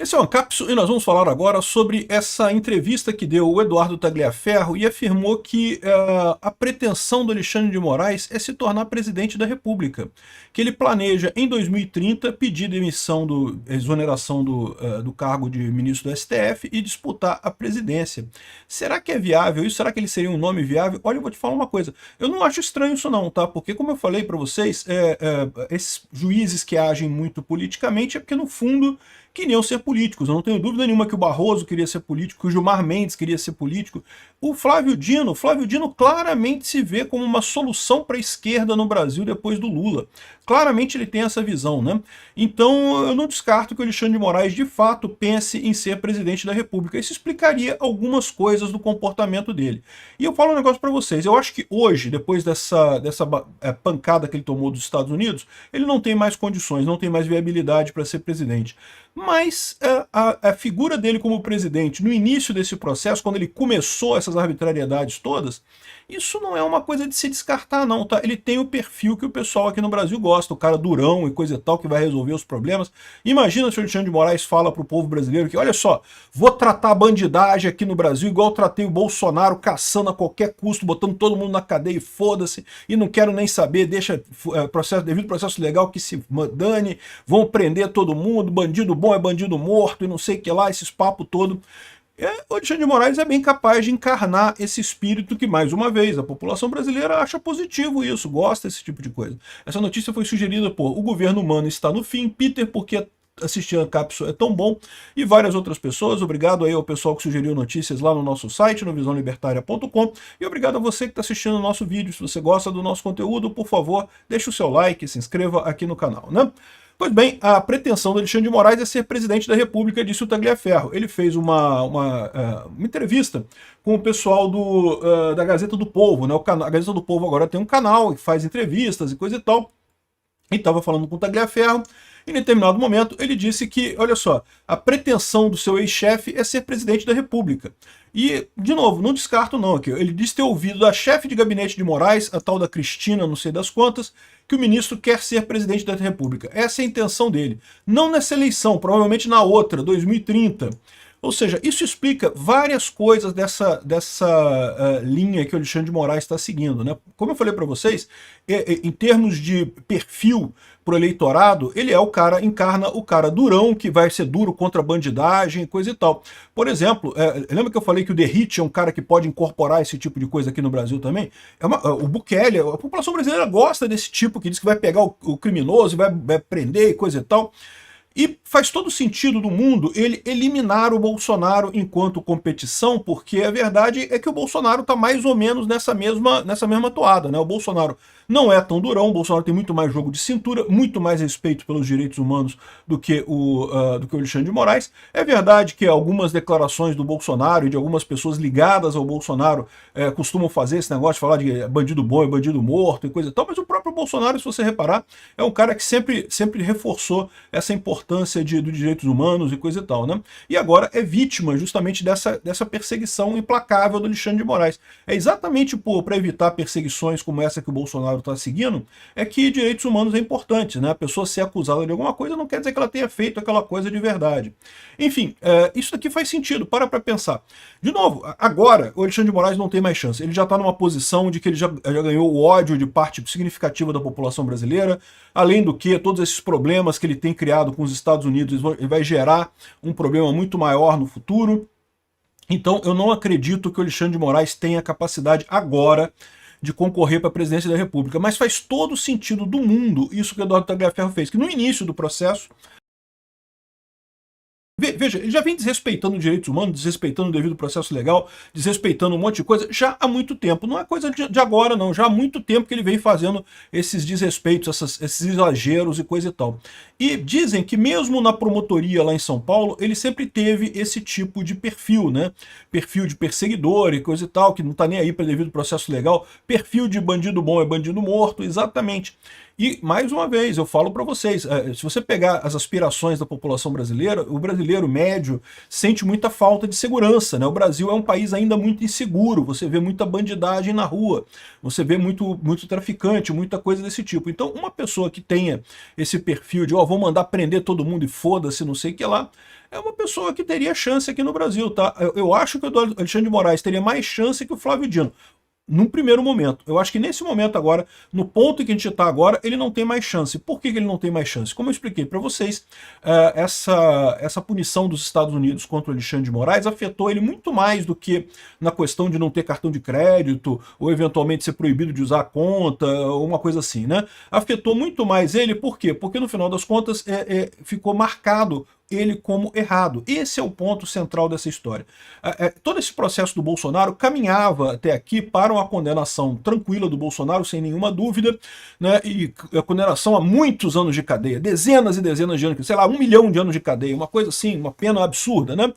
Esse é o Ancapsu e nós vamos falar agora sobre essa entrevista que deu o Eduardo Tagliaferro e afirmou que a pretensão do Alexandre de Moraes é se tornar presidente da República, que ele planeja em 2030 pedir demissão, exoneração do cargo de ministro do STF e disputar a presidência. Será que é viável isso? Será que ele seria um nome viável? Olha, eu vou te falar uma coisa, eu não acho estranho isso não, tá? Porque como eu falei para vocês, esses juízes que agem muito politicamente é porque no fundo queriam ser políticos. Eu não tenho dúvida nenhuma que o Barroso queria ser político, que o Gilmar Mendes queria ser político. O Flávio Dino claramente se vê como uma solução para a esquerda no Brasil depois do Lula. Claramente ele tem essa visão, né? Então eu não descarto que o Alexandre de Moraes de fato pense em ser presidente da República. Isso explicaria algumas coisas do comportamento dele. E eu falo um negócio para vocês, eu acho que hoje, depois dessa pancada que ele tomou dos Estados Unidos, ele não tem mais condições, não tem mais viabilidade para ser presidente. Mas a figura dele como presidente, no início desse processo, quando ele começou essas arbitrariedades todas, isso não é uma coisa de se descartar não, tá? Ele tem o perfil que o pessoal aqui no Brasil gosta, o cara durão e coisa e tal, que vai resolver os problemas. Imagina se o Alexandre de Moraes fala pro povo brasileiro que, olha só, vou tratar a bandidagem aqui no Brasil igual eu tratei o Bolsonaro, caçando a qualquer custo, botando todo mundo na cadeia e foda-se, e não quero nem saber, deixa devido processo legal que se dane, vão prender todo mundo, bandido bom é bandido morto e não sei o que lá, esses papos todo. O Alexandre de Moraes é bem capaz de encarnar esse espírito que, mais uma vez, a população brasileira acha positivo isso, gosta desse tipo de coisa. Essa notícia foi sugerida por o governo humano está no fim, Peter, porque assistir a cápsula é tão bom, e várias outras pessoas. Obrigado aí ao pessoal que sugeriu notícias lá no nosso site, no visãolibertaria.com, e obrigado a você que está assistindo o nosso vídeo. Se você gosta do nosso conteúdo, por favor, deixe o seu like, se inscreva aqui no canal, né? Pois bem, a pretensão do Alexandre de Moraes é ser presidente da República, disse o Tagliaferro. Ele fez uma entrevista com o pessoal da Gazeta do Povo, né? A Gazeta do Povo agora tem um canal que faz entrevistas e coisa e tal, e estava falando com o Tagliaferro. Em determinado momento, ele disse que, olha só, a pretensão do seu ex-chefe é ser presidente da República. E, de novo, não descarto não aqui. Ele disse ter ouvido da chefe de gabinete de Moraes, a tal da Cristina, não sei das quantas, que o ministro quer ser presidente da República. Essa é a intenção dele. Não nessa eleição, provavelmente na outra, 2030. Ou seja, isso explica várias coisas dessa linha que o Alexandre de Moraes está seguindo, né? Como eu falei para vocês, em termos de perfil pro eleitorado, ele é encarna o cara durão, que vai ser duro contra a bandidagem e coisa e tal. Por exemplo, lembra que eu falei que o Derrite é um cara que pode incorporar esse tipo de coisa aqui no Brasil também? O Bukele, a população brasileira gosta desse tipo, que diz que vai pegar o criminoso e vai prender e coisa e tal. E faz todo sentido do mundo ele eliminar o Bolsonaro enquanto competição, porque a verdade é que o Bolsonaro está mais ou menos nessa mesma toada, né? O Bolsonaro não é tão durão, o Bolsonaro tem muito mais jogo de cintura, muito mais respeito pelos direitos humanos do que o Alexandre de Moraes. É verdade que algumas declarações do Bolsonaro e de algumas pessoas ligadas ao Bolsonaro costumam fazer esse negócio de falar de bandido bom e bandido morto e coisa e tal, mas o próprio Bolsonaro, se você reparar, é um cara que sempre reforçou essa importância dos direitos humanos e coisa e tal, né? E agora é vítima justamente dessa perseguição implacável do Alexandre de Moraes. É exatamente para evitar perseguições como essa que o Bolsonaro está seguindo, é que direitos humanos é importante, né? A pessoa ser acusada de alguma coisa não quer dizer que ela tenha feito aquela coisa de verdade. Enfim, isso aqui faz sentido, para pensar. De novo, agora o Alexandre de Moraes não tem mais chance. Ele já está numa posição de que ele já ganhou o ódio de parte significativa da população brasileira, além do que todos esses problemas que ele tem criado com os Estados Unidos, ele vai gerar um problema muito maior no futuro. Então eu não acredito que o Alexandre de Moraes tenha capacidade agora de concorrer para a presidência da República, mas faz todo o sentido do mundo isso que o Eduardo Tagliaferro fez, que no início do processo, veja, ele já vem desrespeitando os direitos humanos, desrespeitando o devido processo legal, desrespeitando um monte de coisa já há muito tempo. Não é coisa de agora, não. Já há muito tempo que ele vem fazendo esses desrespeitos, esses exageros e coisa e tal. E dizem que mesmo na promotoria lá em São Paulo, ele sempre teve esse tipo de perfil, né? Perfil de perseguidor e coisa e tal, que não tá nem aí para devido processo legal. Perfil de bandido bom é bandido morto, exatamente. E, mais uma vez, eu falo para vocês, se você pegar as aspirações da população brasileira, o brasileiro médio sente muita falta de segurança, né? O Brasil é um país ainda muito inseguro, você vê muita bandidagem na rua, você vê muito traficante, muita coisa desse tipo. Então, uma pessoa que tenha esse perfil de, vou mandar prender todo mundo e foda-se, não sei o que lá, é uma pessoa que teria chance aqui no Brasil, tá? Eu acho que o Alexandre de Moraes teria mais chance que o Flávio Dino. Num primeiro momento. Eu acho que nesse momento agora, no ponto em que a gente está agora, ele não tem mais chance. Por que ele não tem mais chance? Como eu expliquei para vocês, essa punição dos Estados Unidos contra o Alexandre de Moraes afetou ele muito mais do que na questão de não ter cartão de crédito, ou eventualmente ser proibido de usar a conta, ou uma coisa assim, né? Afetou muito mais ele, por quê? Porque no final das contas ficou marcado ele como errado. Esse é o ponto central dessa história. Todo esse processo do Bolsonaro caminhava até aqui para uma condenação tranquila do Bolsonaro, sem nenhuma dúvida, né? E a condenação a muitos anos de cadeia, dezenas e dezenas de anos, sei lá, 1 milhão de anos de cadeia, uma coisa assim, uma pena absurda, né?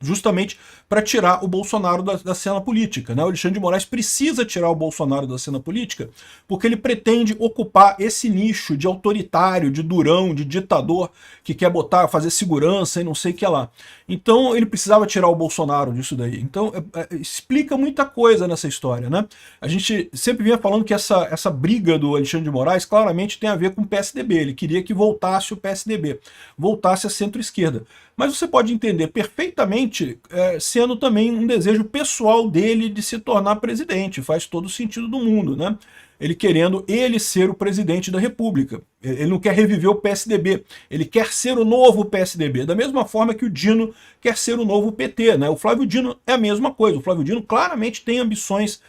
Justamente para tirar o Bolsonaro da cena política, né? O Alexandre de Moraes precisa tirar o Bolsonaro da cena política porque ele pretende ocupar esse nicho de autoritário, de durão, de ditador, que quer fazer segurança e não sei o que lá. Então ele precisava tirar o Bolsonaro disso daí. Então explica muita coisa nessa história, né? A gente sempre vinha falando que essa briga do Alexandre de Moraes claramente tem a ver com o PSDB. Ele queria que voltasse o PSDB, voltasse a centro-esquerda. Mas você pode entender perfeitamente sendo também um desejo pessoal dele de se tornar presidente. Faz todo o sentido do mundo, né? Ele querendo ser o presidente da República. Ele não quer reviver o PSDB, ele quer ser o novo PSDB, da mesma forma que o Dino quer ser o novo PT, né? O Flávio Dino é a mesma coisa, o Flávio Dino claramente tem ambições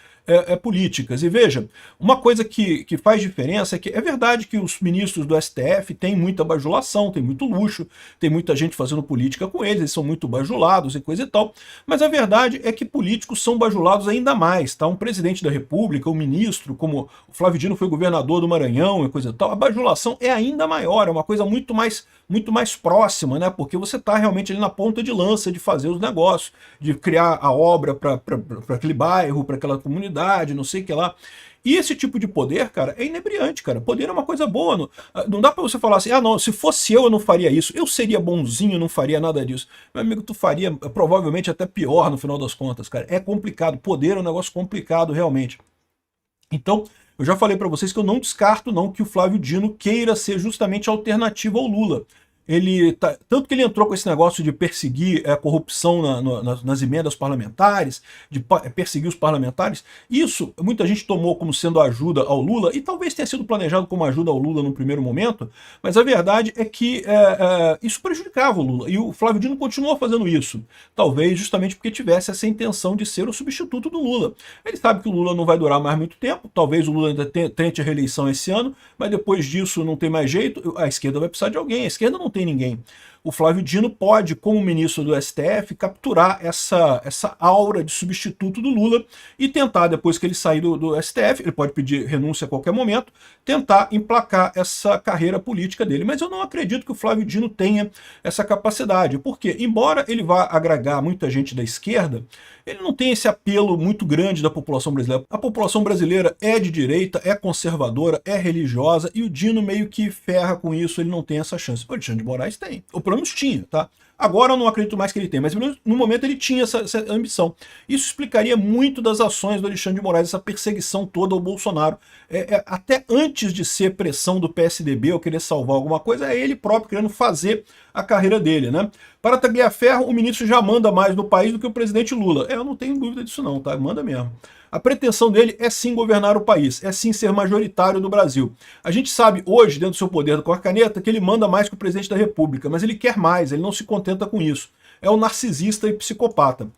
políticas. E veja, uma coisa que faz diferença é que é verdade que os ministros do STF têm muita bajulação, tem muito luxo, tem muita gente fazendo política com eles são muito bajulados e coisa e tal, mas a verdade é que políticos são bajulados ainda mais, tá? Um presidente da República, um ministro, como o Flávio Dino foi governador do Maranhão e coisa e tal, a bajulação é ainda maior, é uma coisa muito mais próxima, né? Porque você está realmente ali na ponta de lança de fazer os negócios, de criar a obra para aquele bairro, para aquela comunidade, não sei o que lá. E esse tipo de poder, cara, é inebriante, cara. Poder é uma coisa boa. Não dá pra você falar assim, ah, não, se fosse eu não faria isso. Eu seria bonzinho, não faria nada disso. Meu amigo, tu faria provavelmente até pior no final das contas, cara. É complicado. Poder é um negócio complicado, realmente. Então, eu já falei pra vocês que eu não descarto, não, que o Flávio Dino queira ser justamente alternativa ao Lula. Tanto que ele entrou com esse negócio de perseguir a corrupção nas emendas parlamentares, de perseguir os parlamentares, isso muita gente tomou como sendo ajuda ao Lula, e talvez tenha sido planejado como ajuda ao Lula no primeiro momento, mas a verdade é que isso prejudicava o Lula, e o Flávio Dino continuou fazendo isso, talvez justamente porque tivesse essa intenção de ser o substituto do Lula. Ele sabe que o Lula não vai durar mais muito tempo, talvez o Lula ainda tente a reeleição esse ano, mas depois disso não tem mais jeito, a esquerda vai precisar de alguém, a esquerda não tem ninguém. O Flávio Dino pode, como ministro do STF, capturar essa aura de substituto do Lula e tentar, depois que ele sair do STF, ele pode pedir renúncia a qualquer momento, tentar emplacar essa carreira política dele. Mas eu não acredito que o Flávio Dino tenha essa capacidade, porque, embora ele vá agregar muita gente da esquerda, ele não tem esse apelo muito grande da população brasileira. A população brasileira é de direita, é conservadora, é religiosa, e o Dino meio que ferra com isso, ele não tem essa chance. O Alexandre de Moraes tem, ou pelo menos tinha, tá? Agora eu não acredito mais que ele tem, mas no momento ele tinha essa ambição. Isso explicaria muito das ações do Alexandre de Moraes, essa perseguição toda ao Bolsonaro. Até antes de ser pressão do PSDB ou querer salvar alguma coisa, é ele próprio querendo fazer a carreira dele, né? Para Tagliaferro, o ministro já manda mais no país do que o presidente Lula. Eu não tenho dúvida disso não, tá? Manda mesmo. A pretensão dele é sim governar o país, é sim ser majoritário do Brasil. A gente sabe hoje, dentro do seu poder do cor-caneta, que ele manda mais que o presidente da República, mas ele quer mais, ele não se contenta com isso. É um narcisista e psicopata.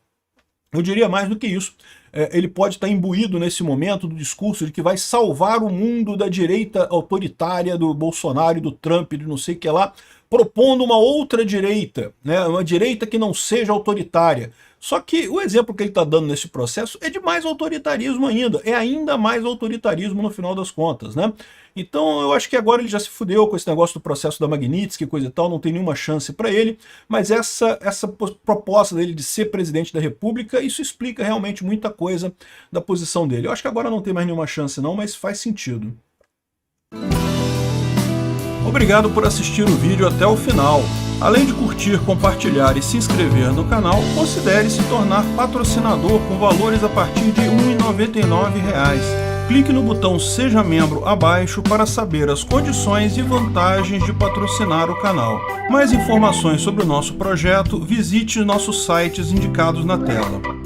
Eu diria mais do que isso. Ele pode estar imbuído nesse momento do discurso de que vai salvar o mundo da direita autoritária do Bolsonaro e do Trump, de não sei o que lá, propondo uma outra direita, né? Uma direita que não seja autoritária. Só que o exemplo que ele está dando nesse processo é de mais autoritarismo ainda, é ainda mais autoritarismo no final das contas, né? Então eu acho que agora ele já se fudeu com esse negócio do processo da Magnitsky, coisa e tal, não tem nenhuma chance para ele, mas essa proposta dele de ser presidente da República, isso explica realmente muita coisa da posição dele. Eu acho que agora não tem mais nenhuma chance não, mas faz sentido. Obrigado por assistir o vídeo até o final. Além de curtir, compartilhar e se inscrever no canal, considere se tornar patrocinador com valores a partir de R$ 1,99. Clique no botão Seja Membro abaixo para saber as condições e vantagens de patrocinar o canal. Mais informações sobre o nosso projeto, visite nossos sites indicados na tela.